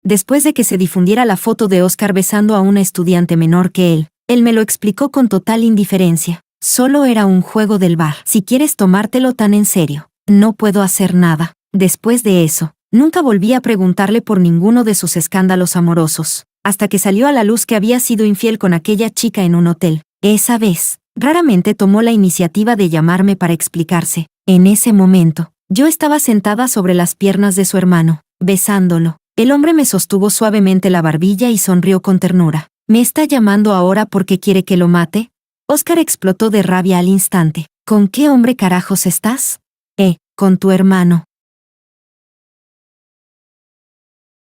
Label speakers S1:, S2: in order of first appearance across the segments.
S1: Después de que se difundiera la foto de Oscar besando a una estudiante menor que él me lo explicó con total indiferencia. Solo era un juego del bar. Si quieres tomártelo tan en serio, no puedo hacer nada. Después de eso, nunca volví a preguntarle por ninguno de sus escándalos amorosos, hasta que salió a la luz que había sido infiel con aquella chica en un hotel. Esa vez, raramente tomó la iniciativa de llamarme para explicarse. En ese momento, yo estaba sentada sobre las piernas de su hermano, besándolo. El hombre me sostuvo suavemente la barbilla y sonrió con ternura. ¿Me está llamando ahora porque quiere que lo mate? Oscar explotó de rabia al instante. ¿Con qué hombre carajos estás? Con tu hermano.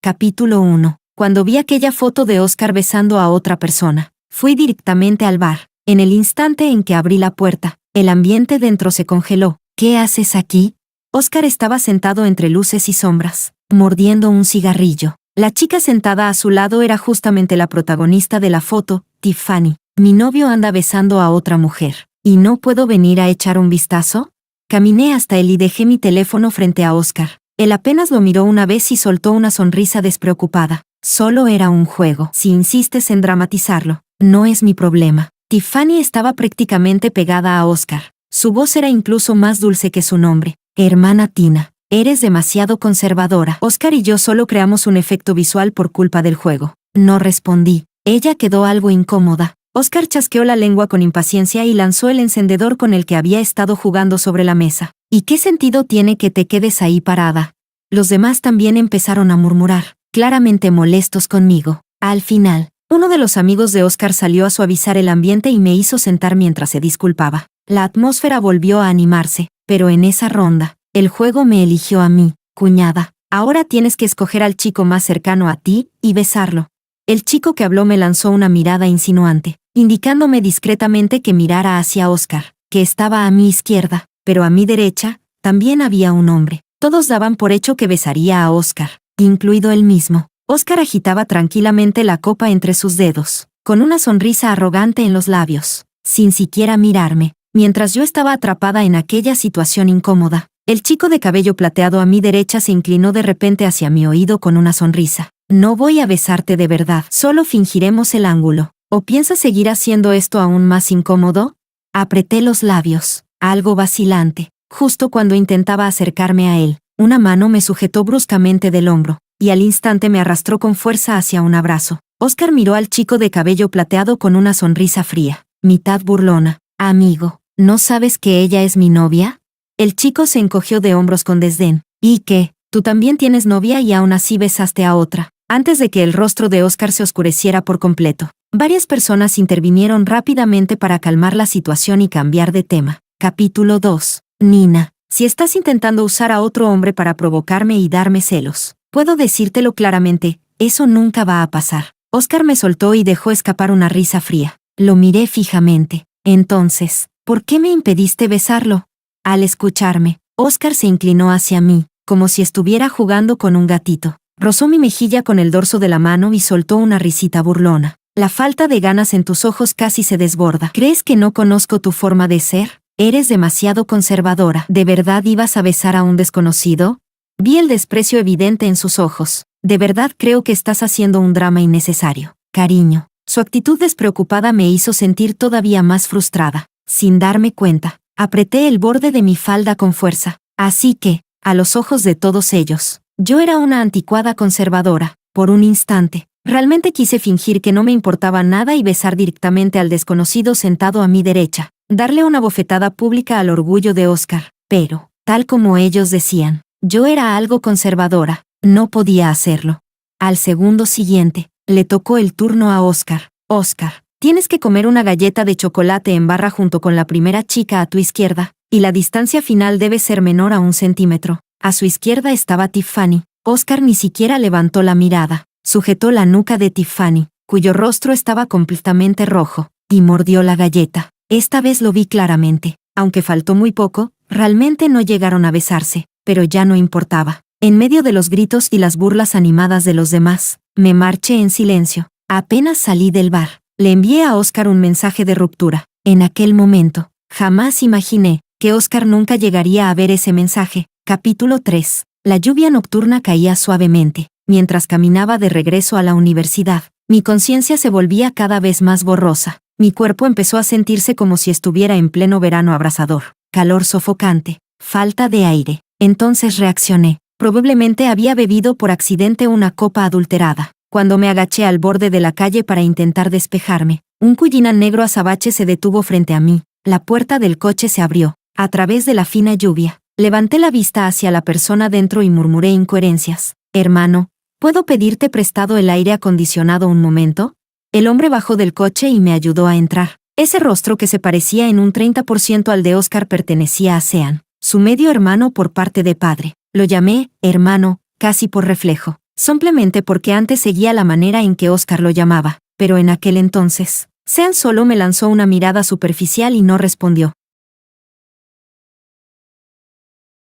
S1: Capítulo 1. Cuando vi aquella foto de Oscar besando a otra persona, fui directamente al bar. En el instante en que abrí la puerta, el ambiente dentro se congeló. ¿Qué haces aquí? Oscar estaba sentado entre luces y sombras, mordiendo un cigarrillo. La chica sentada a su lado era justamente la protagonista de la foto, Tiffany. Mi novio anda besando a otra mujer. ¿Y no puedo venir a echar un vistazo? Caminé hasta él y dejé mi teléfono frente a Oscar. Él apenas lo miró una vez y soltó una sonrisa despreocupada. Solo era un juego. Si insistes en dramatizarlo, no es mi problema. Tiffany estaba prácticamente pegada a Oscar. Su voz era incluso más dulce que su nombre. Hermana Tina, eres demasiado conservadora. Oscar y yo solo creamos un efecto visual por culpa del juego. No respondí. Ella quedó algo incómoda. Oscar chasqueó la lengua con impaciencia y lanzó el encendedor con el que había estado jugando sobre la mesa. ¿Y qué sentido tiene que te quedes ahí parada? Los demás también empezaron a murmurar, claramente molestos conmigo. Al final, uno de los amigos de Oscar salió a suavizar el ambiente y me hizo sentar mientras se disculpaba. La atmósfera volvió a animarse, pero en esa ronda, el juego me eligió a mí, cuñada. Ahora tienes que escoger al chico más cercano a ti y besarlo. El chico que habló me lanzó una mirada insinuante, indicándome discretamente que mirara hacia Oscar, que estaba a mi izquierda, pero a mi derecha, también había un hombre. Todos daban por hecho que besaría a Oscar, incluido él mismo. Oscar agitaba tranquilamente la copa entre sus dedos, con una sonrisa arrogante en los labios, sin siquiera mirarme, mientras yo estaba atrapada en aquella situación incómoda. El chico de cabello plateado a mi derecha se inclinó de repente hacia mi oído con una sonrisa. No voy a besarte de verdad, solo fingiremos el ángulo. ¿O piensas seguir haciendo esto aún más incómodo? Apreté los labios, algo vacilante. Justo cuando intentaba acercarme a él, una mano me sujetó bruscamente del hombro, y al instante me arrastró con fuerza hacia un abrazo. Oscar miró al chico de cabello plateado con una sonrisa fría, mitad burlona. Amigo, ¿no sabes que ella es mi novia? El chico se encogió de hombros con desdén. ¿Y qué? Tú también tienes novia y aún así besaste a otra. Antes de que el rostro de Oscar se oscureciera por completo, varias personas intervinieron rápidamente para calmar la situación y cambiar de tema. Capítulo 2. Nina, si estás intentando usar a otro hombre para provocarme y darme celos, puedo decírtelo claramente, eso nunca va a pasar. Oscar me soltó y dejó escapar una risa fría. Lo miré fijamente. Entonces, ¿por qué me impediste besarlo? Al escucharme, Oscar se inclinó hacia mí, como si estuviera jugando con un gatito. Rozó mi mejilla con el dorso de la mano y soltó una risita burlona. La falta de ganas en tus ojos casi se desborda. ¿Crees que no conozco tu forma de ser? Eres demasiado conservadora. ¿De verdad ibas a besar a un desconocido? Vi el desprecio evidente en sus ojos. De verdad creo que estás haciendo un drama innecesario. Cariño. Su actitud despreocupada me hizo sentir todavía más frustrada. Sin darme cuenta, apreté el borde de mi falda con fuerza. Así que, a los ojos de todos ellos, yo era una anticuada conservadora. Por un instante, realmente quise fingir que no me importaba nada y besar directamente al desconocido sentado a mi derecha. Darle una bofetada pública al orgullo de Oscar. Pero, tal como ellos decían, yo era algo conservadora. No podía hacerlo. Al segundo siguiente, le tocó el turno a Oscar. Oscar, tienes que comer una galleta de chocolate en barra junto con la primera chica a tu izquierda, y la distancia final debe ser menor a 1 centímetro. A su izquierda estaba Tiffany. Oscar ni siquiera levantó la mirada. Sujetó la nuca de Tiffany, cuyo rostro estaba completamente rojo, y mordió la galleta. Esta vez lo vi claramente. Aunque faltó muy poco, realmente no llegaron a besarse, pero ya no importaba. En medio de los gritos y las burlas animadas de los demás, me marché en silencio. Apenas salí del bar, le envié a Oscar un mensaje de ruptura. En aquel momento, jamás imaginé que Oscar nunca llegaría a ver ese mensaje. Capítulo 3. La lluvia nocturna caía suavemente. Mientras caminaba de regreso a la universidad, mi conciencia se volvía cada vez más borrosa. Mi cuerpo empezó a sentirse como si estuviera en pleno verano abrasador. Calor sofocante, falta de aire. Entonces reaccioné. Probablemente había bebido por accidente una copa adulterada. Cuando me agaché al borde de la calle para intentar despejarme, un Cullinan negro azabache se detuvo frente a mí. La puerta del coche se abrió. A través de la fina lluvia, levanté la vista hacia la persona dentro y murmuré incoherencias. Hermano, ¿puedo pedirte prestado el aire acondicionado un momento? El hombre bajó del coche y me ayudó a entrar. Ese rostro que se parecía en un 30% al de Oscar pertenecía a Sean, su medio hermano por parte de padre. Lo llamé hermano, casi por reflejo, simplemente porque antes seguía la manera en que Oscar lo llamaba, pero en aquel entonces, Sean solo me lanzó una mirada superficial y no respondió.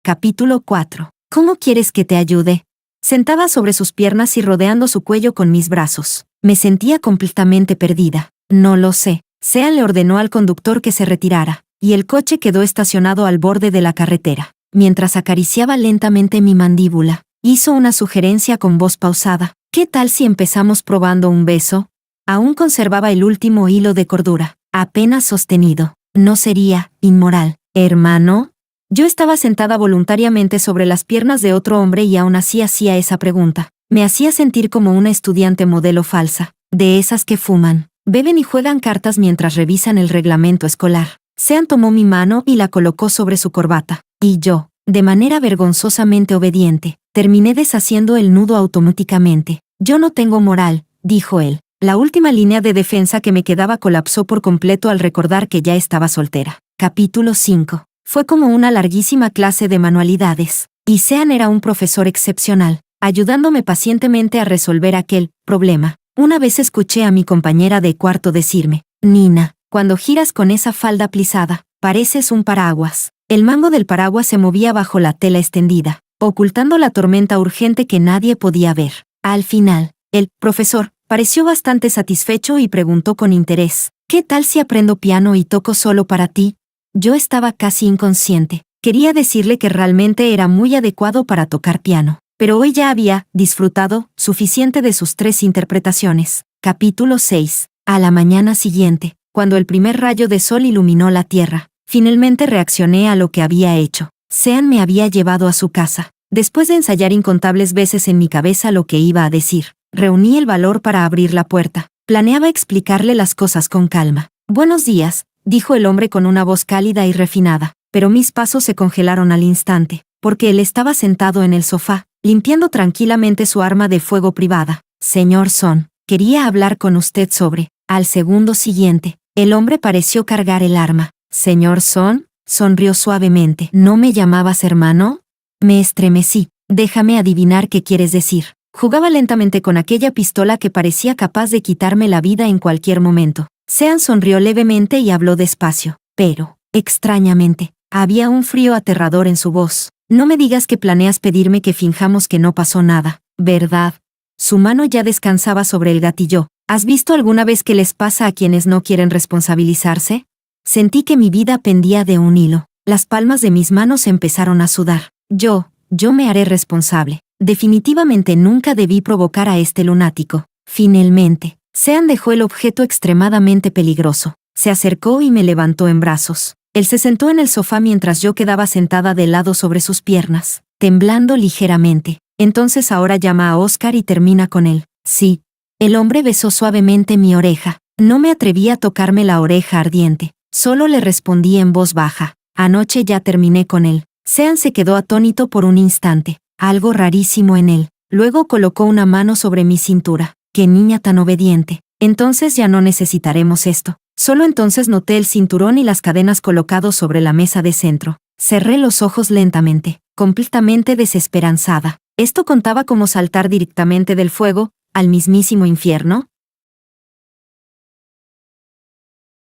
S1: Capítulo 4. ¿Cómo quieres que te ayude? Sentada sobre sus piernas y rodeando su cuello con mis brazos, me sentía completamente perdida. No lo sé. Sean le ordenó al conductor que se retirara, y el coche quedó estacionado al borde de la carretera. Mientras acariciaba lentamente mi mandíbula, hizo una sugerencia con voz pausada. ¿Qué tal si empezamos probando un beso? Aún conservaba el último hilo de cordura, apenas sostenido. ¿No sería inmoral, hermano? Yo estaba sentada voluntariamente sobre las piernas de otro hombre y aún así hacía esa pregunta. Me hacía sentir como una estudiante modelo falsa, de esas que fuman, beben y juegan cartas mientras revisan el reglamento escolar. Sean tomó mi mano y la colocó sobre su corbata, y yo, de manera vergonzosamente obediente, terminé deshaciendo el nudo automáticamente. Yo no tengo moral, dijo él. La última línea de defensa que me quedaba colapsó por completo al recordar que ya estaba soltera. Capítulo 5. Fue como una larguísima clase de manualidades, y Sean era un profesor excepcional, ayudándome pacientemente a resolver aquel problema. Una vez escuché a mi compañera de cuarto decirme, Nina, cuando giras con esa falda plisada, pareces un paraguas. El mango del paraguas se movía bajo la tela extendida, ocultando la tormenta urgente que nadie podía ver. Al final, el profesor pareció bastante satisfecho y preguntó con interés, ¿qué tal si aprendo piano y toco solo para ti? Yo estaba casi inconsciente. Quería decirle que realmente era muy adecuado para tocar piano, pero hoy ya había disfrutado suficiente de sus 3 interpretaciones. Capítulo 6. A la mañana siguiente, cuando el primer rayo de sol iluminó la tierra, finalmente reaccioné a lo que había hecho. Sean me había llevado a su casa. Después de ensayar incontables veces en mi cabeza lo que iba a decir, reuní el valor para abrir la puerta. Planeaba explicarle las cosas con calma. Buenos días, dijo el hombre con una voz cálida y refinada, pero mis pasos se congelaron al instante, porque él estaba sentado en el sofá, limpiando tranquilamente su arma de fuego privada. Señor Son, quería hablar con usted sobre. Al segundo siguiente, el hombre pareció cargar el arma. Señor Son, sonrió suavemente. ¿No me llamabas hermano? Me estremecí. Déjame adivinar qué quieres decir. Jugaba lentamente con aquella pistola que parecía capaz de quitarme la vida en cualquier momento. Sean sonrió levemente y habló despacio, pero, extrañamente, había un frío aterrador en su voz. No me digas que planeas pedirme que finjamos que no pasó nada, ¿verdad? Su mano ya descansaba sobre el gatillo. ¿Has visto alguna vez qué les pasa a quienes no quieren responsabilizarse? Sentí que mi vida pendía de un hilo. Las palmas de mis manos empezaron a sudar. Yo me haré responsable. Definitivamente nunca debí provocar a este lunático. Finalmente, Sean dejó el objeto extremadamente peligroso. Se acercó y me levantó en brazos. Él se sentó en el sofá mientras yo quedaba sentada de lado sobre sus piernas, temblando ligeramente. Entonces ahora llama a Oscar y termina con él. Sí. El hombre besó suavemente mi oreja. No me atreví a tocarme la oreja ardiente. Solo le respondí en voz baja. Anoche ya terminé con él. Sean se quedó atónito por un instante. Algo rarísimo en él. Luego colocó una mano sobre mi cintura. ¡Qué niña tan obediente! Entonces ya no necesitaremos esto. Solo entonces noté el cinturón y las cadenas colocados sobre la mesa de centro. Cerré los ojos lentamente, completamente desesperanzada. ¿Esto contaba como saltar directamente del fuego al mismísimo infierno?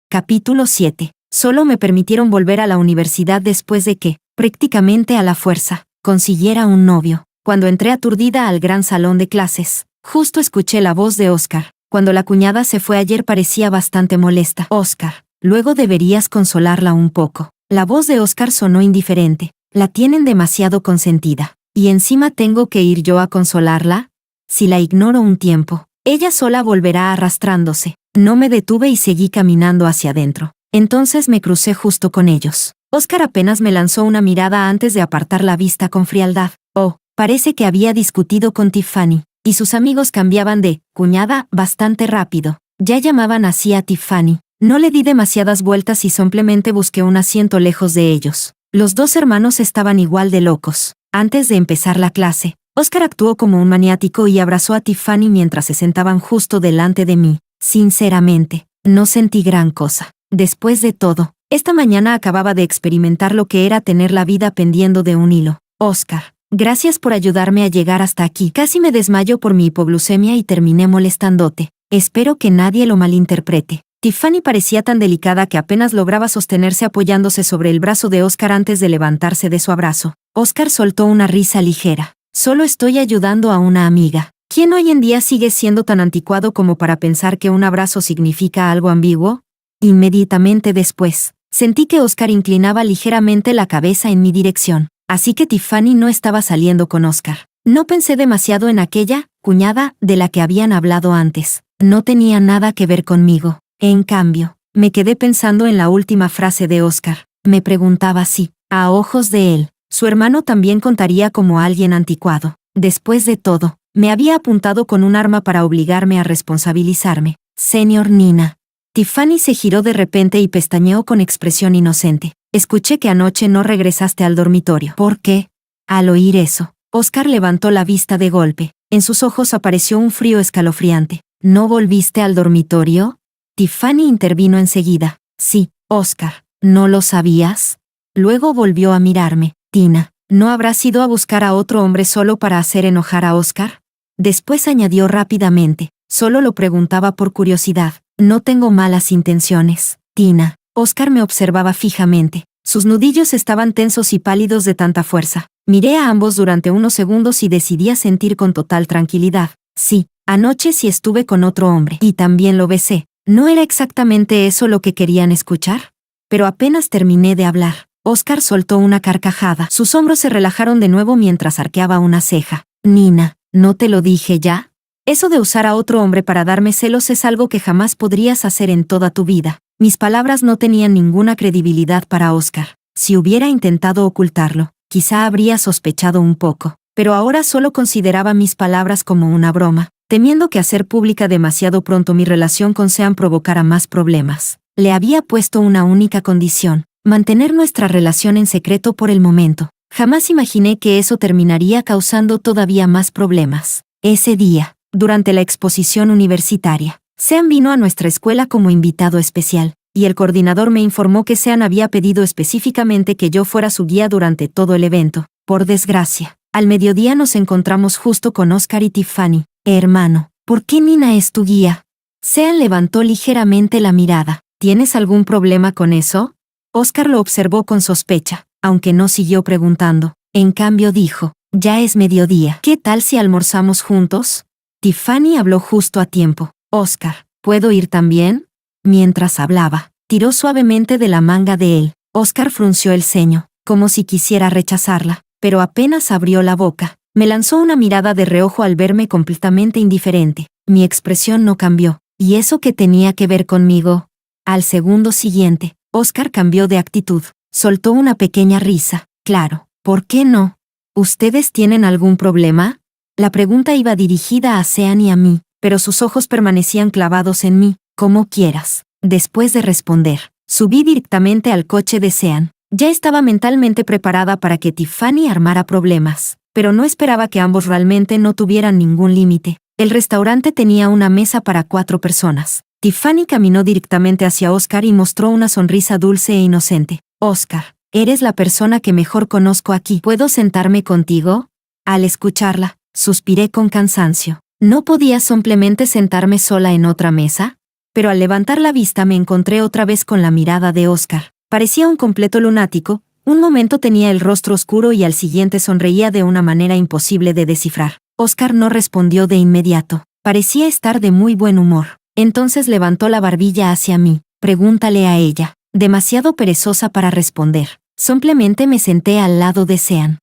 S1: Capítulo 7. Solo me permitieron volver a la universidad después de que, prácticamente a la fuerza, consiguiera un novio. Cuando entré aturdida al gran salón de clases, justo escuché la voz de Oscar. Cuando la cuñada se fue ayer parecía bastante molesta. Oscar, luego deberías consolarla un poco. La voz de Oscar sonó indiferente. La tienen demasiado consentida. ¿Y encima tengo que ir yo a consolarla? Si la ignoro un tiempo, ella sola volverá arrastrándose. No me detuve y seguí caminando hacia adentro. Entonces me crucé justo con ellos. Oscar apenas me lanzó una mirada antes de apartar la vista con frialdad. Oh, parece que había discutido con Tiffany, y sus amigos cambiaban de cuñada bastante rápido. Ya llamaban así a Tiffany. No le di demasiadas vueltas y simplemente busqué un asiento lejos de ellos. Los dos hermanos estaban igual de locos. Antes de empezar la clase, Oscar actuó como un maniático y abrazó a Tiffany mientras se sentaban justo delante de mí. Sinceramente, no sentí gran cosa. Después de todo, esta mañana acababa de experimentar lo que era tener la vida pendiendo de un hilo. Oscar, gracias por ayudarme a llegar hasta aquí. Casi me desmayo por mi hipoglucemia y terminé molestándote. Espero que nadie lo malinterprete. Tiffany parecía tan delicada que apenas lograba sostenerse apoyándose sobre el brazo de Oscar antes de levantarse de su abrazo. Oscar soltó una risa ligera. Solo estoy ayudando a una amiga. ¿Quién hoy en día sigue siendo tan anticuado como para pensar que un abrazo significa algo ambiguo? Inmediatamente después, sentí que Oscar inclinaba ligeramente la cabeza en mi dirección. Así que Tiffany no estaba saliendo con Oscar. No pensé demasiado en aquella cuñada de la que habían hablado antes. No tenía nada que ver conmigo. En cambio, me quedé pensando en la última frase de Oscar. Me preguntaba si, a ojos de él, su hermano también contaría como alguien anticuado. Después de todo, me había apuntado con un arma para obligarme a responsabilizarme. Señor Nina. Tiffany se giró de repente y pestañeó con expresión inocente. Escuché que anoche no regresaste al dormitorio. ¿Por qué? Al oír eso, Oscar levantó la vista de golpe. En sus ojos apareció un frío escalofriante. ¿No volviste al dormitorio? Tiffany intervino enseguida. Sí, Oscar, ¿no lo sabías? Luego volvió a mirarme. Tina, ¿no habrás ido a buscar a otro hombre solo para hacer enojar a Oscar? Después añadió rápidamente. Solo lo preguntaba por curiosidad. No tengo malas intenciones. Tina. Oscar me observaba fijamente. Sus nudillos estaban tensos y pálidos de tanta fuerza. Miré a ambos durante unos segundos y decidí asentir con total tranquilidad. Sí, anoche sí estuve con otro hombre. Y también lo besé. ¿No era exactamente eso lo que querían escuchar? Pero apenas terminé de hablar, Oscar soltó una carcajada. Sus hombros se relajaron de nuevo mientras arqueaba una ceja. Nina, ¿no te lo dije ya? Eso de usar a otro hombre para darme celos es algo que jamás podrías hacer en toda tu vida. Mis palabras no tenían ninguna credibilidad para Oscar. Si hubiera intentado ocultarlo, quizá habría sospechado un poco. Pero ahora solo consideraba mis palabras como una broma, temiendo que hacer pública demasiado pronto mi relación con Sean provocara más problemas. Le había puesto una única condición: mantener nuestra relación en secreto por el momento. Jamás imaginé que eso terminaría causando todavía más problemas. Ese día, durante la exposición universitaria, Sean vino a nuestra escuela como invitado especial, y el coordinador me informó que Sean había pedido específicamente que yo fuera su guía durante todo el evento. Por desgracia, al mediodía nos encontramos justo con Oscar y Tiffany. Hermano, ¿por qué Nina es tu guía? Sean levantó ligeramente la mirada. ¿Tienes algún problema con eso? Oscar lo observó con sospecha, aunque no siguió preguntando. En cambio dijo, ya es mediodía. ¿Qué tal si almorzamos juntos? Tiffany habló justo a tiempo. Oscar, ¿puedo ir también? Mientras hablaba, tiró suavemente de la manga de él. Oscar frunció el ceño, como si quisiera rechazarla, pero apenas abrió la boca. Me lanzó una mirada de reojo al verme completamente indiferente. Mi expresión no cambió. ¿Y eso qué tenía que ver conmigo? Al segundo siguiente, Oscar cambió de actitud. Soltó una pequeña risa. Claro, ¿por qué no? ¿Ustedes tienen algún problema? La pregunta iba dirigida a Sean y a mí, pero sus ojos permanecían clavados en mí. Como quieras. Después de responder, subí directamente al coche de Sean. Ya estaba mentalmente preparada para que Tiffany armara problemas, pero no esperaba que ambos realmente no tuvieran ningún límite. El restaurante tenía una mesa para 4 personas. Tiffany caminó directamente hacia Oscar y mostró una sonrisa dulce e inocente. Oscar, eres la persona que mejor conozco aquí. ¿Puedo sentarme contigo? Al escucharla, suspiré con cansancio. ¿No podía simplemente sentarme sola en otra mesa? Pero al levantar la vista me encontré otra vez con la mirada de Oscar. Parecía un completo lunático. Un momento tenía el rostro oscuro y al siguiente sonreía de una manera imposible de descifrar. Oscar no respondió de inmediato. Parecía estar de muy buen humor. Entonces levantó la barbilla hacia mí. Pregúntale a ella. Demasiado perezosa para responder. Simplemente me senté al lado de Sean.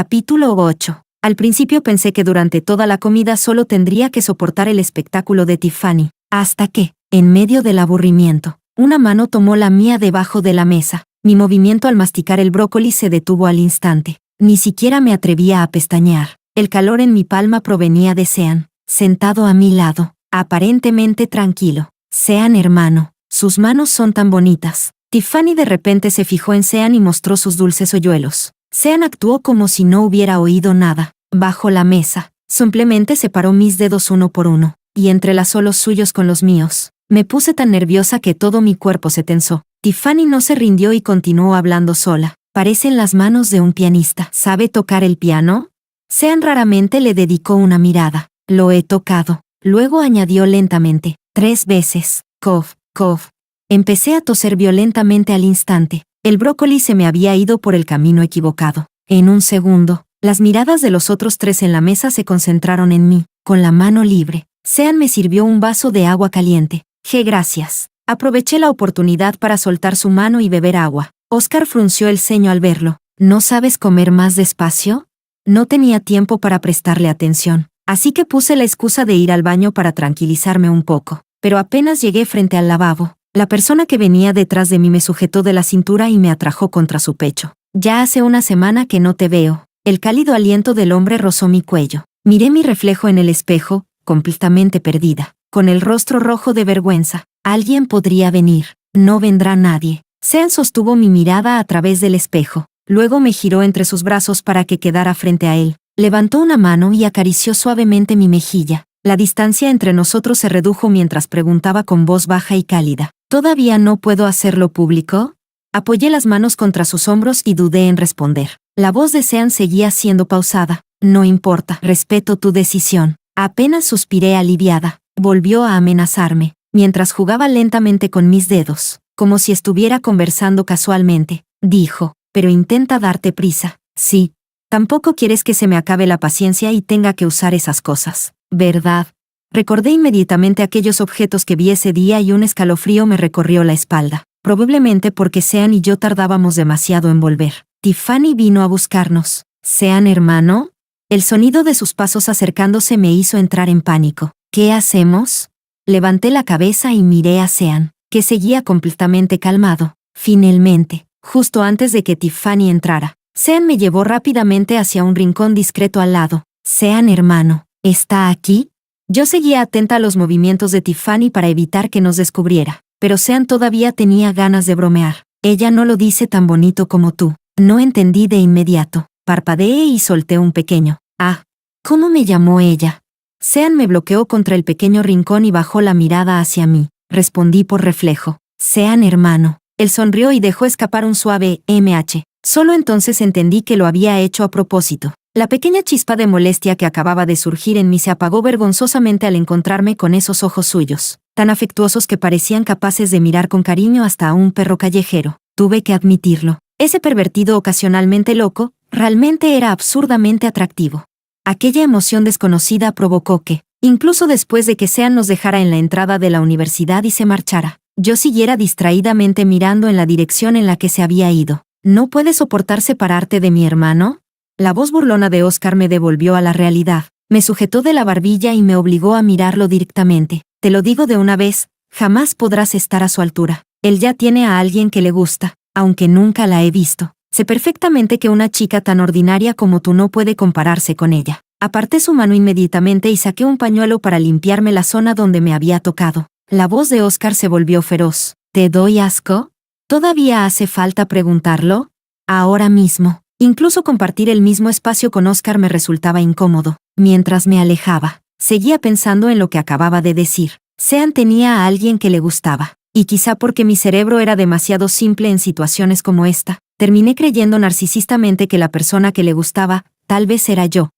S1: Capítulo 8. Al principio pensé que durante toda la comida solo tendría que soportar el espectáculo de Tiffany, hasta que, en medio del aburrimiento, una mano tomó la mía debajo de la mesa. Mi movimiento al masticar el brócoli se detuvo al instante. Ni siquiera me atrevía a pestañear. El calor en mi palma provenía de Sean, sentado a mi lado, aparentemente tranquilo. Sean, hermano, sus manos son tan bonitas. Tiffany de repente se fijó en Sean y mostró sus dulces hoyuelos. Sean actuó como si no hubiera oído nada. Bajo la mesa, simplemente separó mis dedos uno por uno, y entrelazó los suyos con los míos. Me puse tan nerviosa que todo mi cuerpo se tensó. Tiffany no se rindió y continuó hablando sola. Parecen las manos de un pianista. ¿Sabe tocar el piano? Sean raramente le dedicó una mirada. Lo he tocado. Luego añadió lentamente. 3 veces. Cough, cough. Empecé a toser violentamente al instante. El brócoli se me había ido por el camino equivocado. En un segundo, las miradas de los otros 3 en la mesa se concentraron en mí. Con la mano libre, Sean me sirvió un vaso de agua caliente. Gracias. Aproveché la oportunidad para soltar su mano y beber agua. Oscar frunció el ceño al verlo. ¿No sabes comer más despacio? No tenía tiempo para prestarle atención, así que puse la excusa de ir al baño para tranquilizarme un poco. Pero apenas llegué frente al lavabo, la persona que venía detrás de mí me sujetó de la cintura y me atrajo contra su pecho. Ya hace una semana que no te veo. El cálido aliento del hombre rozó mi cuello. Miré mi reflejo en el espejo, completamente perdida, con el rostro rojo de vergüenza. Alguien podría venir. No vendrá nadie. Sean sostuvo mi mirada a través del espejo. Luego me giró entre sus brazos para que quedara frente a él. Levantó una mano y acarició suavemente mi mejilla. La distancia entre nosotros se redujo mientras preguntaba con voz baja y cálida. ¿Todavía no puedo hacerlo público? Apoyé las manos contra sus hombros y dudé en responder. La voz de Sean seguía siendo pausada. No importa, respeto tu decisión. Apenas suspiré aliviada. Volvió a amenazarme, mientras jugaba lentamente con mis dedos, como si estuviera conversando casualmente. Dijo, pero intenta darte prisa. Sí. Tampoco quieres que se me acabe la paciencia y tenga que usar esas cosas, ¿verdad? Recordé inmediatamente aquellos objetos que vi ese día y un escalofrío me recorrió la espalda. Probablemente porque Sean y yo tardábamos demasiado en volver. Tiffany vino a buscarnos. ¿Sean, hermano? El sonido de sus pasos acercándose me hizo entrar en pánico. ¿Qué hacemos? Levanté la cabeza y miré a Sean, que seguía completamente calmado. Finalmente, justo antes de que Tiffany entrara, Sean me llevó rápidamente hacia un rincón discreto al lado. Sean, hermano, ¿está aquí? Yo seguía atenta a los movimientos de Tiffany para evitar que nos descubriera, pero Sean todavía tenía ganas de bromear. Ella no lo dice tan bonito como tú. No entendí de inmediato. Parpadeé y solté un pequeño. Ah, ¿cómo me llamó ella? Sean me bloqueó contra el pequeño rincón y bajó la mirada hacia mí. Respondí por reflejo. Sean, hermano. Él sonrió y dejó escapar un suave MH. Solo entonces entendí que lo había hecho a propósito. La pequeña chispa de molestia que acababa de surgir en mí se apagó vergonzosamente al encontrarme con esos ojos suyos, tan afectuosos que parecían capaces de mirar con cariño hasta a un perro callejero. Tuve que admitirlo. Ese pervertido ocasionalmente loco, realmente era absurdamente atractivo. Aquella emoción desconocida provocó que, incluso después de que Sean nos dejara en la entrada de la universidad y se marchara, yo siguiera distraídamente mirando en la dirección en la que se había ido. ¿No puedes soportar separarte de mi hermano? La voz burlona de Oscar me devolvió a la realidad. Me sujetó de la barbilla y me obligó a mirarlo directamente. Te lo digo de una vez, jamás podrás estar a su altura. Él ya tiene a alguien que le gusta, aunque nunca la he visto. Sé perfectamente que una chica tan ordinaria como tú no puede compararse con ella. Aparté su mano inmediatamente y saqué un pañuelo para limpiarme la zona donde me había tocado. La voz de Oscar se volvió feroz. ¿Te doy asco? ¿Todavía hace falta preguntarlo? Ahora mismo. Incluso compartir el mismo espacio con Oscar me resultaba incómodo. Mientras me alejaba, seguía pensando en lo que acababa de decir. Sean tenía a alguien que le gustaba. Y quizá porque mi cerebro era demasiado simple en situaciones como esta, terminé creyendo narcisistamente que la persona que le gustaba, tal vez era yo.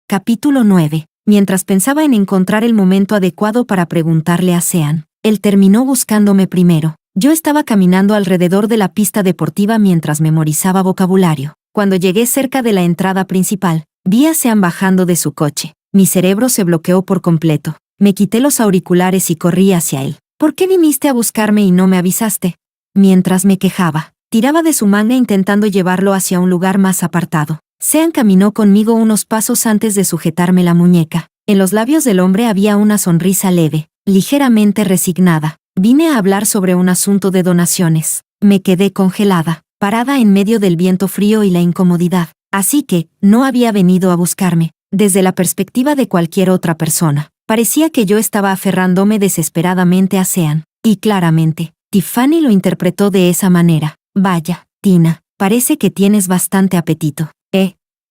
S1: Capítulo 9. Mientras pensaba en encontrar el momento adecuado para preguntarle a Sean, él terminó buscándome primero. Yo estaba caminando alrededor de la pista deportiva mientras memorizaba vocabulario. Cuando llegué cerca de la entrada principal, vi a Sean bajando de su coche. Mi cerebro se bloqueó por completo. Me quité los auriculares y corrí hacia él. ¿Por qué viniste a buscarme y no me avisaste? Mientras me quejaba, Tiraba de su manga intentando llevarlo hacia un lugar más apartado. Sean caminó conmigo unos pasos antes de sujetarme la muñeca. En los labios del hombre había una sonrisa leve, ligeramente resignada. Vine a hablar sobre un asunto de donaciones. Me quedé congelada, parada en medio del viento frío y la incomodidad. Así que, no había venido a buscarme. Desde la perspectiva de cualquier otra persona, parecía que yo estaba aferrándome desesperadamente a Sean. Y claramente, Tiffany lo interpretó de esa manera. Vaya, Tina, parece que tienes bastante apetito.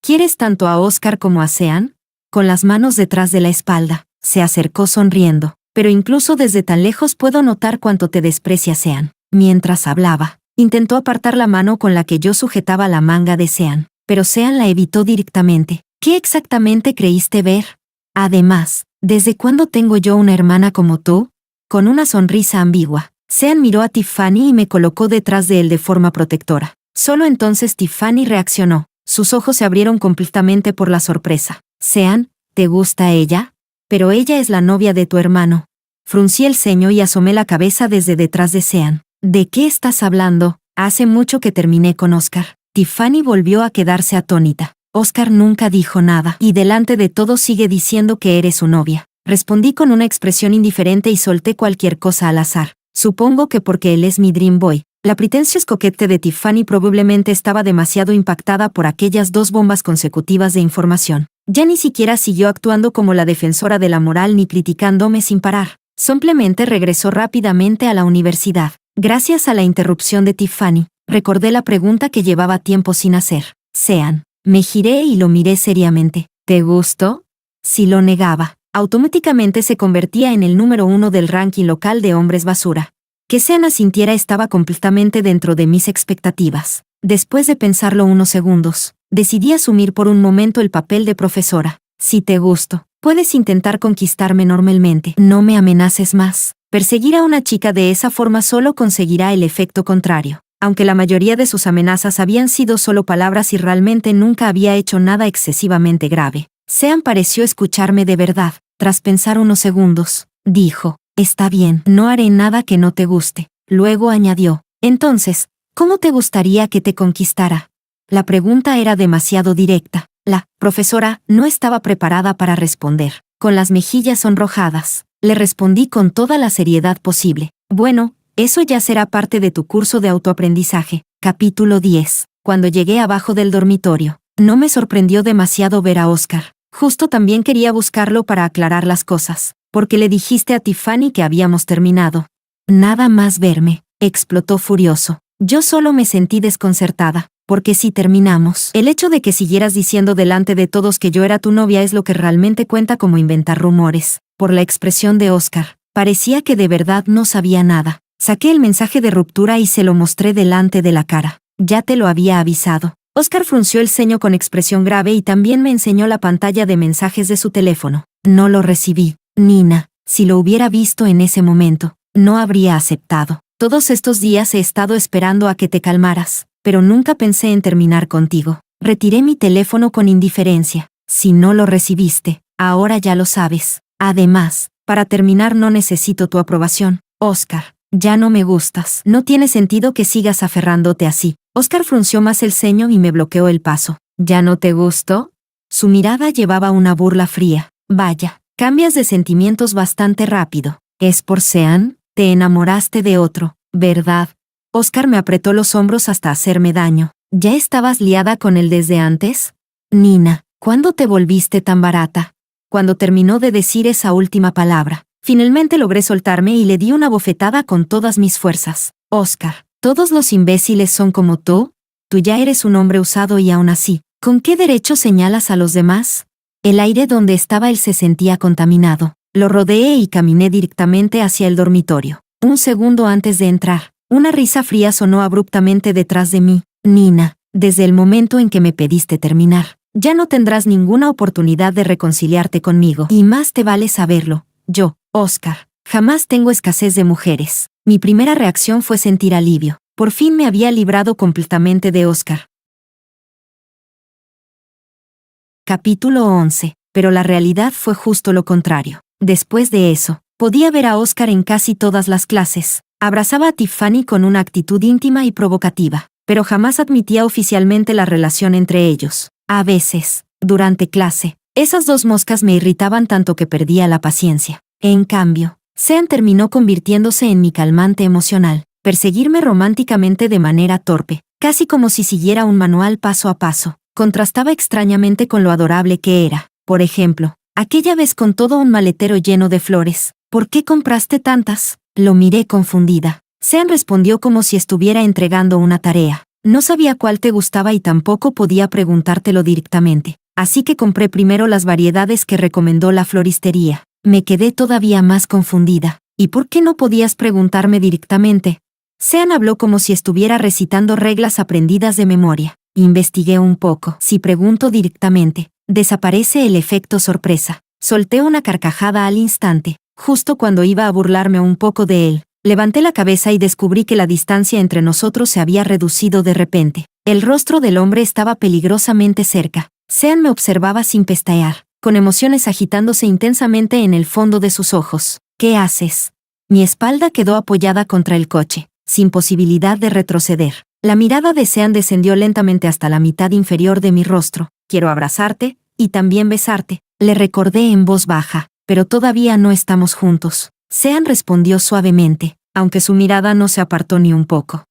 S1: ¿Quieres tanto a Oscar como a Sean? Con las manos detrás de la espalda, se acercó sonriendo. Pero incluso desde tan lejos puedo notar cuánto te desprecia Sean. Mientras hablaba, intentó apartar la mano con la que yo sujetaba la manga de Sean, pero Sean la evitó directamente. ¿Qué exactamente creíste ver? Además, ¿desde cuándo tengo yo una hermana como tú? Con una sonrisa ambigua, Sean miró a Tiffany y me colocó detrás de él de forma protectora. Solo entonces Tiffany reaccionó. Sus ojos se abrieron completamente por la sorpresa. Sean, ¿te gusta ella? Pero ella es la novia de tu hermano. Fruncí el ceño y asomé la cabeza desde detrás de Sean. ¿De qué estás hablando? Hace mucho que terminé con Oscar. Tiffany volvió a quedarse atónita. Oscar nunca dijo nada, y delante de todos sigue diciendo que eres su novia. Respondí con una expresión indiferente y solté cualquier cosa al azar. Supongo que porque él es mi dream boy. La pretenciosa coquete de Tiffany probablemente estaba demasiado impactada por aquellas 2 bombas consecutivas de información. Ya ni siquiera siguió actuando como la defensora de la moral ni criticándome sin parar. Simplemente regresó rápidamente a la universidad. Gracias a la interrupción de Tiffany, recordé la pregunta que llevaba tiempo sin hacer. Sean. Me giré y lo miré seriamente. ¿Te gustó? Si lo negaba, automáticamente se convertía en el número 1 del ranking local de hombres basura. Que Sean asintiera estaba completamente dentro de mis expectativas. Después de pensarlo unos segundos, decidí asumir por un momento el papel de profesora. Si te gusto, puedes intentar conquistarme normalmente. No me amenaces más. Perseguir a una chica de esa forma solo conseguirá el efecto contrario. Aunque la mayoría de sus amenazas habían sido solo palabras y realmente nunca había hecho nada excesivamente grave. Sean pareció escucharme de verdad. Tras pensar unos segundos, dijo, está bien, no haré nada que no te guste. Luego añadió, entonces, ¿cómo te gustaría que te conquistara? La pregunta era demasiado directa. La profesora no estaba preparada para responder. Con las mejillas sonrojadas, le respondí con toda la seriedad posible. Bueno, eso ya será parte de tu curso de autoaprendizaje. Capítulo 10. Cuando llegué abajo del dormitorio, no me sorprendió demasiado ver a Oscar. Justo también quería buscarlo para aclarar las cosas. Porque le dijiste a Tiffany que habíamos terminado. Nada más verme, explotó furioso. Yo solo me sentí desconcertada, porque si terminamos, el hecho de que siguieras diciendo delante de todos que yo era tu novia es lo que realmente cuenta como inventar rumores. Por la expresión de Oscar, parecía que de verdad no sabía nada. Saqué el mensaje de ruptura y se lo mostré delante de la cara. Ya te lo había avisado. Oscar frunció el ceño con expresión grave y también me enseñó la pantalla de mensajes de su teléfono. No lo recibí. Nina, si lo hubiera visto en ese momento, no habría aceptado. Todos estos días he estado esperando a que te calmaras, pero nunca pensé en terminar contigo. Retiré mi teléfono con indiferencia. Si no lo recibiste, ahora ya lo sabes. Además, para terminar no necesito tu aprobación. Oscar, ya no me gustas. No tiene sentido que sigas aferrándote así. Oscar frunció más el ceño y me bloqueó el paso. ¿Ya no te gustó? Su mirada llevaba una burla fría. Vaya. Cambias de sentimientos bastante rápido. ¿Es por Sean? Te enamoraste de otro, ¿verdad? Oscar me apretó los hombros hasta hacerme daño. ¿Ya estabas liada con él desde antes? Nina, ¿cuándo te volviste tan barata? Cuando terminó de decir esa última palabra, finalmente logré soltarme y le di una bofetada con todas mis fuerzas. Oscar, ¿todos los imbéciles son como tú? Tú ya eres un hombre usado y aún así, ¿con qué derecho señalas a los demás? El aire donde estaba él se sentía contaminado. Lo rodeé y caminé directamente hacia el dormitorio. Un segundo antes de entrar, una risa fría sonó abruptamente detrás de mí. Nina, desde el momento en que me pediste terminar, ya no tendrás ninguna oportunidad de reconciliarte conmigo. Y más te vale saberlo. Yo, Oscar, jamás tengo escasez de mujeres. Mi primera reacción fue sentir alivio. Por fin me había librado completamente de Oscar. Capítulo 11. Pero la realidad fue justo lo contrario. Después de eso, podía ver a Oscar en casi todas las clases. Abrazaba a Tiffany con una actitud íntima y provocativa. pero jamás admitía oficialmente la relación entre ellos. A veces, durante clase, esas dos moscas me irritaban tanto que perdía la paciencia. En cambio, Sean terminó convirtiéndose en mi calmante emocional, perseguirme románticamente de manera torpe, casi como si siguiera un manual paso a paso. Contrastaba extrañamente con lo adorable que era. Por ejemplo, aquella vez con todo un maletero lleno de flores. ¿Por qué compraste tantas? Lo miré confundida. Sean respondió como si estuviera entregando una tarea. No sabía cuál te gustaba y tampoco podía preguntártelo directamente. Así que compré primero las variedades que recomendó la floristería. Me quedé todavía más confundida. ¿Y por qué no podías preguntarme directamente? Sean habló como si estuviera recitando reglas aprendidas de memoria. Investigué un poco. Si pregunto directamente, desaparece el efecto sorpresa. Solté una carcajada al instante, justo cuando iba a burlarme un poco de él. Levanté la cabeza y descubrí que la distancia entre nosotros se había reducido de repente. El rostro del hombre estaba peligrosamente cerca. Sean me observaba sin pestañear, con emociones agitándose intensamente en el fondo de sus ojos. ¿Qué haces? Mi espalda quedó apoyada contra el coche, sin posibilidad de retroceder. La mirada de Sean descendió lentamente hasta la mitad inferior de mi rostro. Quiero abrazarte, y también besarte, le recordé en voz baja, pero todavía no estamos juntos. Sean respondió suavemente, aunque su mirada no se apartó ni un poco.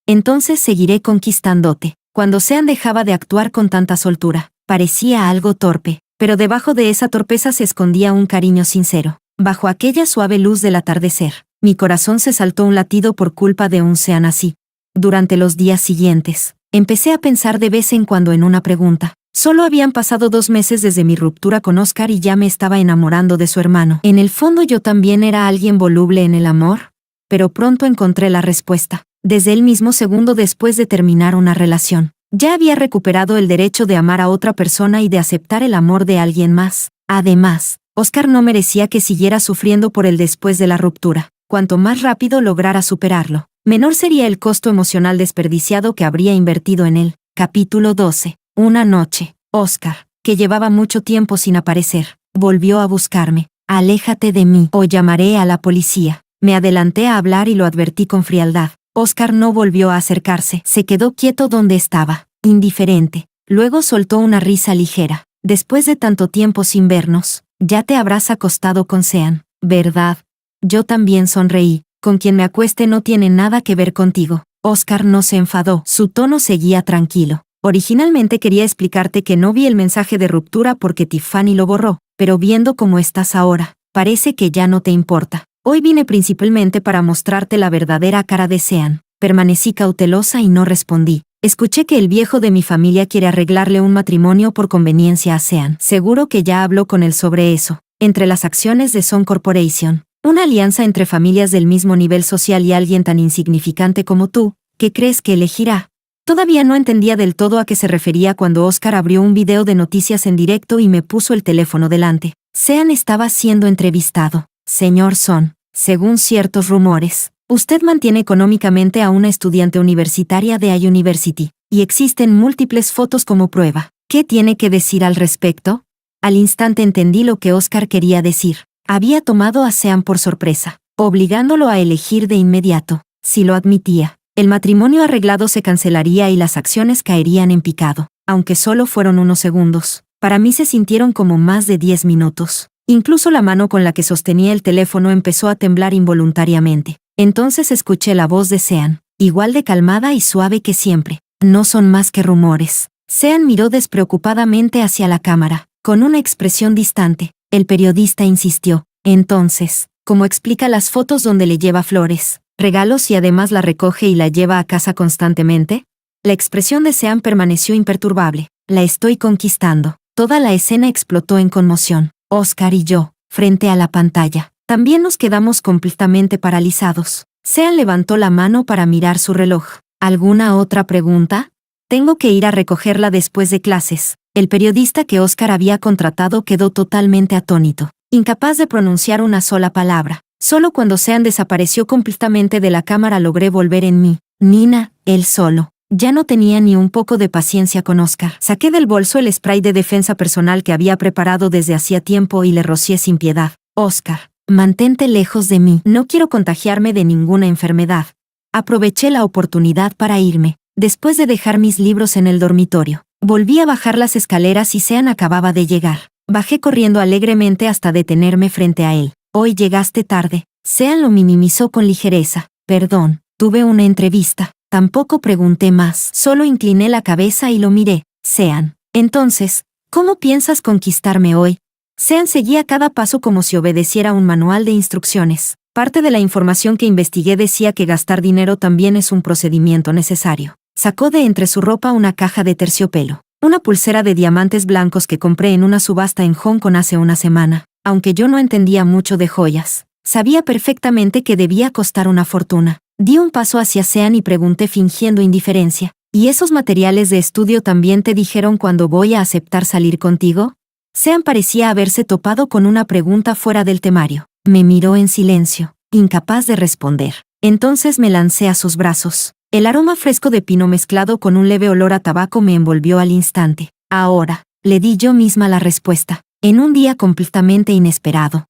S1: Entonces seguiré conquistándote. Cuando Sean dejaba de actuar con tanta soltura, parecía algo torpe, pero debajo de esa torpeza se escondía un cariño sincero. Bajo aquella suave luz del atardecer, mi corazón se saltó un latido por culpa de un Sean así. Durante los días siguientes, empecé a pensar de vez en cuando en una pregunta. Solo habían pasado 2 meses desde mi ruptura con Oscar y ya me estaba enamorando de su hermano. ¿En el fondo yo también era alguien voluble en el amor? Pero pronto encontré la respuesta. Desde el mismo segundo después de terminar una relación, ya había recuperado el derecho de amar a otra persona y de aceptar el amor de alguien más. Además, Oscar no merecía que siguiera sufriendo por él después de la ruptura. Cuanto más rápido lograra superarlo, menor sería el costo emocional desperdiciado que habría invertido en él. Capítulo 12. Una noche, Oscar, que llevaba mucho tiempo sin aparecer, volvió a buscarme. Aléjate de mí o llamaré a la policía. Me adelanté a hablar y lo advertí con frialdad. Oscar no volvió a acercarse, se quedó quieto donde estaba, indiferente. Luego soltó una risa ligera. Después de tanto tiempo sin vernos, ya te habrás acostado con Sean, ¿verdad? Yo también sonreí. Con quien me acueste no tiene nada que ver contigo. Oscar no se enfadó, su tono seguía tranquilo. Originalmente quería explicarte que no vi el mensaje de ruptura porque Tiffany lo borró, pero viendo cómo estás ahora, parece que ya no te importa. Hoy vine principalmente para mostrarte la verdadera cara de Sean. Permanecí cautelosa y no respondí. Escuché que el viejo de mi familia quiere arreglarle un matrimonio por conveniencia a Sean. Seguro que ya habló con él sobre eso. Entre las acciones de Sun Corporation, una alianza entre familias del mismo nivel social y alguien tan insignificante como tú, ¿qué crees que elegirá? Todavía no entendía del todo a qué se refería cuando Oscar abrió un video de noticias en directo y me puso el teléfono delante. Sean estaba siendo entrevistado. Señor Son, según ciertos rumores, usted mantiene económicamente a una estudiante universitaria de iUniversity, y existen múltiples fotos como prueba. ¿Qué tiene que decir al respecto? Al instante entendí lo que Oscar quería decir. Había tomado a Sean por sorpresa, obligándolo a elegir de inmediato. Si lo admitía, el matrimonio arreglado se cancelaría y las acciones caerían en picado. Aunque solo fueron unos segundos, para mí se sintieron como más de 10 minutos. Incluso la mano con la que sostenía el teléfono empezó a temblar involuntariamente. Entonces escuché la voz de Sean, igual de calmada y suave que siempre. No son más que rumores. Sean miró despreocupadamente hacia la cámara, con una expresión distante. El periodista insistió. Entonces, ¿cómo explica las fotos donde le lleva flores, regalos y además la recoge y la lleva a casa constantemente? La expresión de Sean permaneció imperturbable. La estoy conquistando. Toda la escena explotó en conmoción. Oscar y yo, frente a la pantalla, también nos quedamos completamente paralizados. Sean levantó la mano para mirar su reloj. ¿Alguna otra pregunta? Tengo que ir a recogerla después de clases. El periodista que Oscar había contratado quedó totalmente atónito, incapaz de pronunciar una sola palabra. Solo cuando Sean desapareció completamente de la cámara logré volver en mí. Nina, él solo. Ya no tenía ni un poco de paciencia con Oscar. Saqué del bolso el spray de defensa personal que había preparado desde hacía tiempo y le rocié sin piedad. Oscar, mantente lejos de mí. No quiero contagiarme de ninguna enfermedad. Aproveché la oportunidad para irme. Después de dejar mis libros en el dormitorio, volví a bajar las escaleras y Sean acababa de llegar. Bajé corriendo alegremente hasta detenerme frente a él. Hoy llegaste tarde. Sean lo minimizó con ligereza. Perdón, tuve una entrevista. Tampoco pregunté más. Solo incliné la cabeza y lo miré. Sean. Entonces, ¿cómo piensas conquistarme hoy? Sean seguía cada paso como si obedeciera un manual de instrucciones. Parte de la información que investigué decía que gastar dinero también es un procedimiento necesario. Sacó de entre su ropa una caja de terciopelo. Una pulsera de diamantes blancos que compré en una subasta en Hong Kong hace una semana. Aunque yo no entendía mucho de joyas, sabía perfectamente que debía costar una fortuna. Di un paso hacia Sean y pregunté fingiendo indiferencia. ¿Y esos materiales de estudio también te dijeron cuándo voy a aceptar salir contigo? Sean parecía haberse topado con una pregunta fuera del temario. Me miró en silencio, incapaz de responder. Entonces me lancé a sus brazos. El aroma fresco de pino mezclado con un leve olor a tabaco me envolvió al instante. Ahora, le di yo misma la respuesta, en un día completamente inesperado.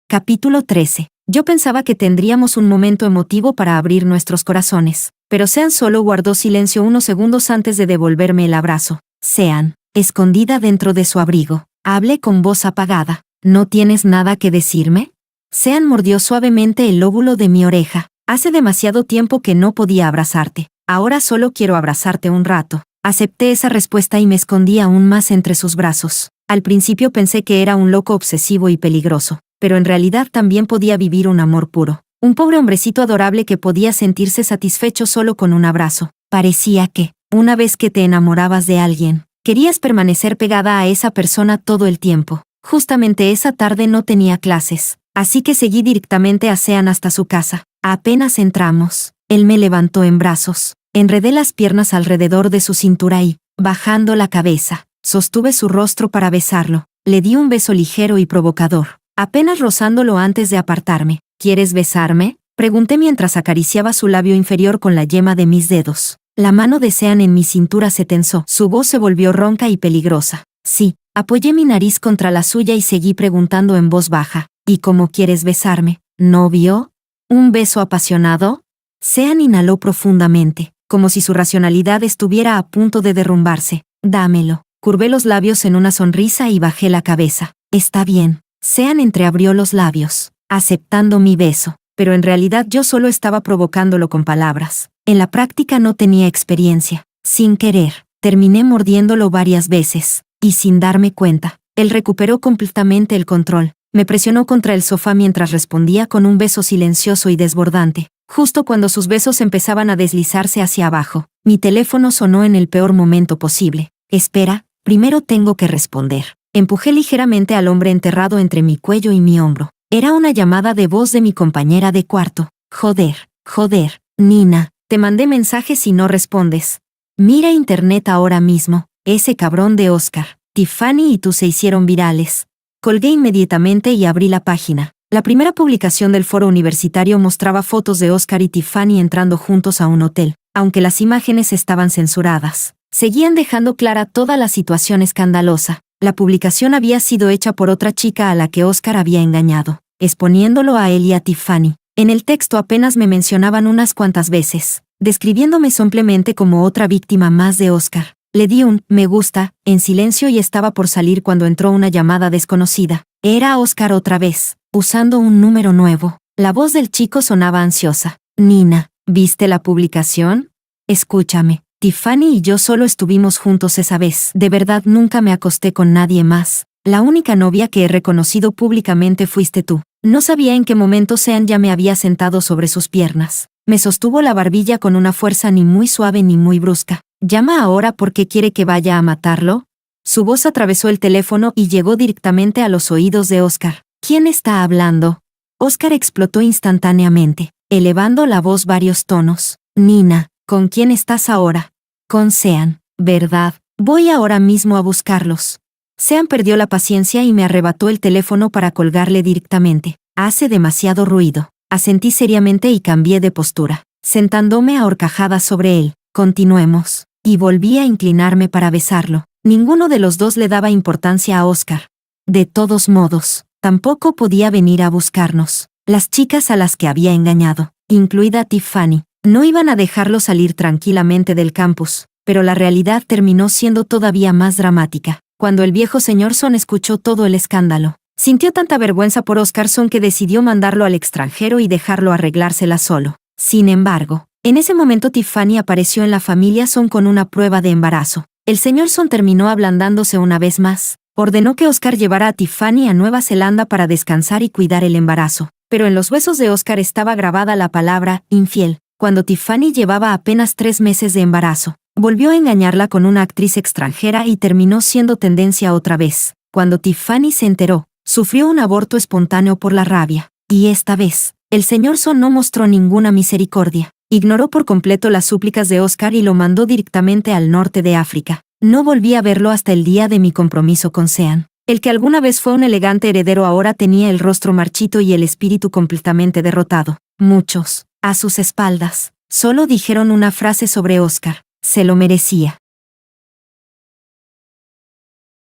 S1: Capítulo 13. Yo pensaba que tendríamos un momento emotivo para abrir nuestros corazones, pero Sean solo guardó silencio unos segundos antes de devolverme el abrazo. Sean, escondida dentro de su abrigo, hablé con voz apagada. ¿No tienes nada que decirme? Sean mordió suavemente el lóbulo de mi oreja. Hace demasiado tiempo que no podía abrazarte. Ahora solo quiero abrazarte un rato. Acepté esa respuesta y me escondí aún más entre sus brazos. Al principio pensé que era un loco obsesivo y peligroso, pero en realidad también podía vivir un amor puro. Un pobre hombrecito adorable que podía sentirse satisfecho solo con un abrazo. Parecía que, una vez que te enamorabas de alguien, querías permanecer pegada a esa persona todo el tiempo. Justamente esa tarde no tenía clases, así que seguí directamente a Sean hasta su casa. Apenas entramos, él me levantó en brazos. Enredé las piernas alrededor de su cintura y, bajando la cabeza, sostuve su rostro para besarlo. Le di un beso ligero y provocador, apenas rozándolo antes de apartarme. ¿Quieres besarme?, pregunté mientras acariciaba su labio inferior con la yema de mis dedos. La mano de Sean en mi cintura se tensó. Su voz se volvió ronca y peligrosa. Sí, apoyé mi nariz contra la suya y seguí preguntando en voz baja. ¿Y cómo quieres besarme, novio? ¿Un beso apasionado? Sean inhaló profundamente, como si su racionalidad estuviera a punto de derrumbarse. Dámelo. Curvé los labios en una sonrisa y bajé la cabeza. Está bien. Sean entreabrió los labios, aceptando mi beso, pero en realidad yo solo estaba provocándolo con palabras. En la práctica no tenía experiencia. Sin querer, terminé mordiéndolo varias veces, y sin darme cuenta, él recuperó completamente el control. Me presionó contra el sofá mientras respondía con un beso silencioso y desbordante. Justo cuando sus besos empezaban a deslizarse hacia abajo, mi teléfono sonó en el peor momento posible. Espera, primero tengo que responder. Empujé ligeramente al hombre enterrado entre mi cuello y mi hombro. Era una llamada de voz de mi compañera de cuarto. Joder, Nina, te mandé mensajes y no respondes. Mira internet ahora mismo. Ese cabrón de Oscar, Tiffany y tú se hicieron virales. Colgué inmediatamente y abrí la página. La primera publicación del foro universitario mostraba fotos de Oscar y Tiffany entrando juntos a un hotel, aunque las imágenes estaban censuradas. Seguían dejando clara toda la situación escandalosa. La publicación había sido hecha por otra chica a la que Oscar había engañado, exponiéndolo a él y a Tiffany. En el texto apenas me mencionaban unas cuantas veces, describiéndome simplemente como otra víctima más de Oscar. Le di un me gusta en silencio y estaba por salir cuando entró una llamada desconocida. Era Oscar otra vez, usando un número nuevo. La voz del chico sonaba ansiosa. Nina, ¿viste la publicación? Escúchame. Tiffany y yo solo estuvimos juntos esa vez. De verdad nunca me acosté con nadie más. La única novia que he reconocido públicamente fuiste tú. No sabía en qué momento Sean ya me había sentado sobre sus piernas. Me sostuvo la barbilla con una fuerza ni muy suave ni muy brusca. ¿Llama ahora porque quiere que vaya a matarlo? Su voz atravesó el teléfono y llegó directamente a los oídos de Oscar. ¿Quién está hablando? Oscar explotó instantáneamente, elevando la voz varios tonos. Nina, ¿con quién estás ahora? Con Sean, ¿verdad? Voy ahora mismo a buscarlos. Sean perdió la paciencia y me arrebató el teléfono para colgarle directamente. Hace demasiado ruido. Asentí seriamente y cambié de postura, sentándome a horcajadas sobre él. Continuemos. Y volví a inclinarme para besarlo. Ninguno de los dos le daba importancia a Oscar. De todos modos, tampoco podía venir a buscarnos. Las chicas a las que había engañado, incluida Tiffany, no iban a dejarlo salir tranquilamente del campus, pero la realidad terminó siendo todavía más dramática. Cuando el viejo señor Son escuchó todo el escándalo, sintió tanta vergüenza por Oscar Son que decidió mandarlo al extranjero y dejarlo arreglársela solo. Sin embargo, en ese momento Tiffany apareció en la familia Son con una prueba de embarazo. El señor Son terminó ablandándose una vez más. Ordenó que Oscar llevara a Tiffany a Nueva Zelanda para descansar y cuidar el embarazo. Pero en los huesos de Oscar estaba grabada la palabra infiel. Cuando Tiffany llevaba apenas 3 meses de embarazo, volvió a engañarla con una actriz extranjera y terminó siendo tendencia otra vez. Cuando Tiffany se enteró, sufrió un aborto espontáneo por la rabia. Y esta vez, el señor Son no mostró ninguna misericordia. Ignoró por completo las súplicas de Oscar y lo mandó directamente al norte de África. No volví a verlo hasta el día de mi compromiso con Sean. El que alguna vez fue un elegante heredero ahora tenía el rostro marchito y el espíritu completamente derrotado. Muchos, a sus espaldas, solo dijeron una frase sobre Oscar: se lo merecía.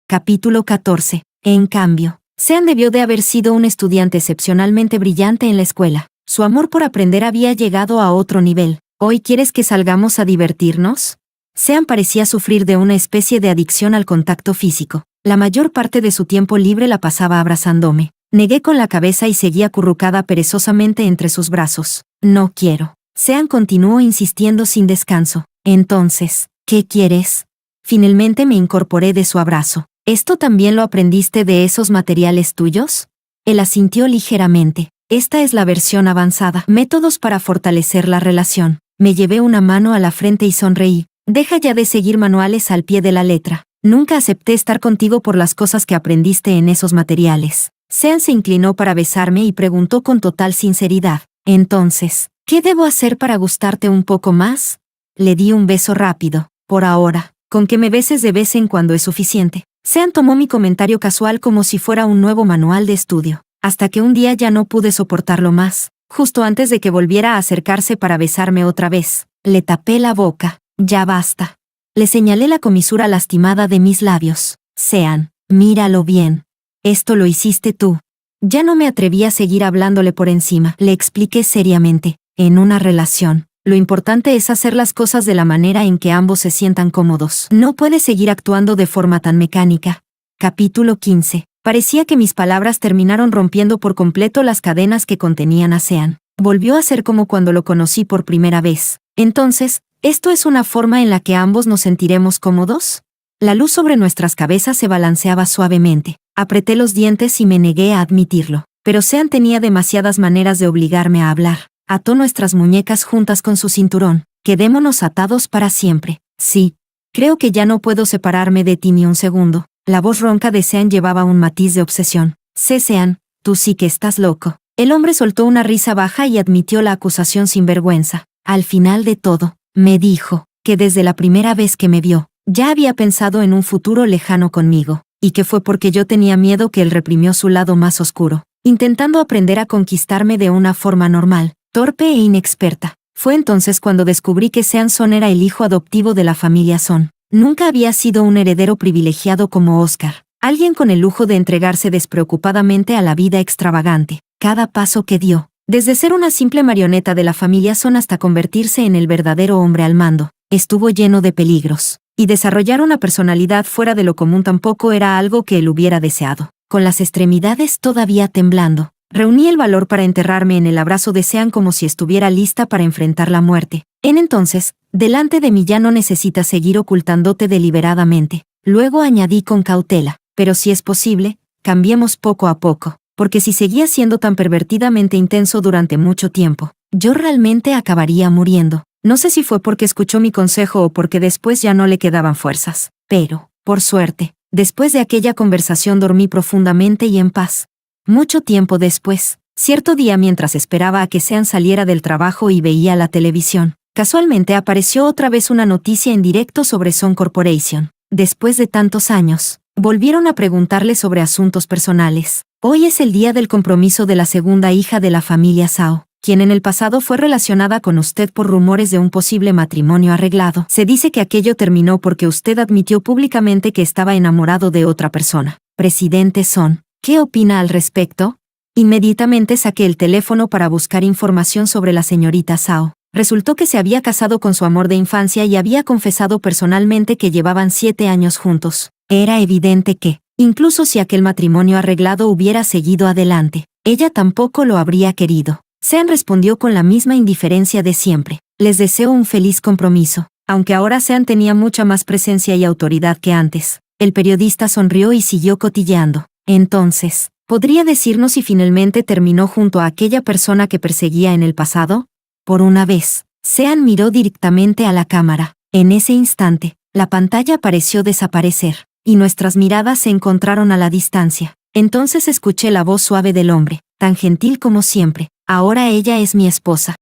S1: Capítulo 14. En cambio, Sean debió de haber sido un estudiante excepcionalmente brillante en la escuela. Su amor por aprender había llegado a otro nivel. ¿Hoy quieres que salgamos a divertirnos? Sean parecía sufrir de una especie de adicción al contacto físico. La mayor parte de su tiempo libre la pasaba abrazándome. Negué con la cabeza y seguía acurrucada perezosamente entre sus brazos. No quiero. Sean continuó insistiendo sin descanso. Entonces, ¿qué quieres? Finalmente me incorporé de su abrazo. ¿Esto también lo aprendiste de esos materiales tuyos? Él asintió ligeramente. Esta es la versión avanzada. Métodos para fortalecer la relación. Me llevé una mano a la frente y sonreí. Deja ya de seguir manuales al pie de la letra. Nunca acepté estar contigo por las cosas que aprendiste en esos materiales. Sean se inclinó para besarme y preguntó con total sinceridad. Entonces, ¿qué debo hacer para gustarte un poco más? Le di un beso rápido. Por ahora, con que me beses de vez en cuando es suficiente. Sean tomó mi comentario casual como si fuera un nuevo manual de estudio. Hasta que un día ya no pude soportarlo más. Justo antes de que volviera a acercarse para besarme otra vez, le tapé la boca. Ya basta. Le señalé la comisura lastimada de mis labios. Sean, míralo bien. Esto lo hiciste tú. Ya no me atreví a seguir hablándole por encima. Le expliqué seriamente. En una relación, lo importante es hacer las cosas de la manera en que ambos se sientan cómodos. No puedes seguir actuando de forma tan mecánica. Capítulo 15. Parecía que mis palabras terminaron rompiendo por completo las cadenas que contenían a Sean. Volvió a ser como cuando lo conocí por primera vez. Entonces, ¿esto es una forma en la que ambos nos sentiremos cómodos? La luz sobre nuestras cabezas se balanceaba suavemente. Apreté los dientes y me negué a admitirlo. Pero Sean tenía demasiadas maneras de obligarme a hablar. Ató nuestras muñecas juntas con su cinturón. Quedémonos atados para siempre. Sí. Creo que ya no puedo separarme de ti ni un segundo. La voz ronca de Sean llevaba un matiz de obsesión. Sean, tú sí que estás loco. El hombre soltó una risa baja y admitió la acusación sin vergüenza. Al final de todo, me dijo que desde la primera vez que me vio, ya había pensado en un futuro lejano conmigo, y que fue porque yo tenía miedo que él reprimió su lado más oscuro, intentando aprender a conquistarme de una forma normal, torpe e inexperta. Fue entonces cuando descubrí que Sean Son era el hijo adoptivo de la familia Son. Nunca había sido un heredero privilegiado como Oscar, alguien con el lujo de entregarse despreocupadamente a la vida extravagante. Cada paso que dio, desde ser una simple marioneta de la familia Son hasta convertirse en el verdadero hombre al mando, estuvo lleno de peligros, y desarrollar una personalidad fuera de lo común tampoco era algo que él hubiera deseado. Con las extremidades todavía temblando, reuní el valor para enterrarme en el abrazo de Sean como si estuviera lista para enfrentar la muerte. Entonces, delante de mí ya no necesitas seguir ocultándote deliberadamente. Luego añadí con cautela, pero si es posible, cambiemos poco a poco, porque si seguía siendo tan pervertidamente intenso durante mucho tiempo, yo realmente acabaría muriendo. No sé si fue porque escuchó mi consejo o porque después ya no le quedaban fuerzas, pero, por suerte, después de aquella conversación dormí profundamente y en paz. Mucho tiempo después, cierto día mientras esperaba a que Sean saliera del trabajo y veía la televisión, casualmente apareció otra vez una noticia en directo sobre Son Corporation. Después de tantos años, volvieron a preguntarle sobre asuntos personales. Hoy es el día del compromiso de la segunda hija de la familia Zhao, quien en el pasado fue relacionada con usted por rumores de un posible matrimonio arreglado. Se dice que aquello terminó porque usted admitió públicamente que estaba enamorado de otra persona. Presidente Son, ¿qué opina al respecto? Inmediatamente saqué el teléfono para buscar información sobre la señorita Zhao. Resultó que se había casado con su amor de infancia y había confesado personalmente que llevaban 7 años juntos. Era evidente que, incluso si aquel matrimonio arreglado hubiera seguido adelante, ella tampoco lo habría querido. Sean respondió con la misma indiferencia de siempre. Les deseo un feliz compromiso. Aunque ahora Sean tenía mucha más presencia y autoridad que antes. El periodista sonrió y siguió cotilleando. Entonces, ¿podría decirnos si finalmente terminó junto a aquella persona que perseguía en el pasado? Por una vez, Sean miró directamente a la cámara. En ese instante, la pantalla pareció desaparecer, y nuestras miradas se encontraron a la distancia. Entonces escuché la voz suave del hombre, tan gentil como siempre. Ahora ella es mi esposa.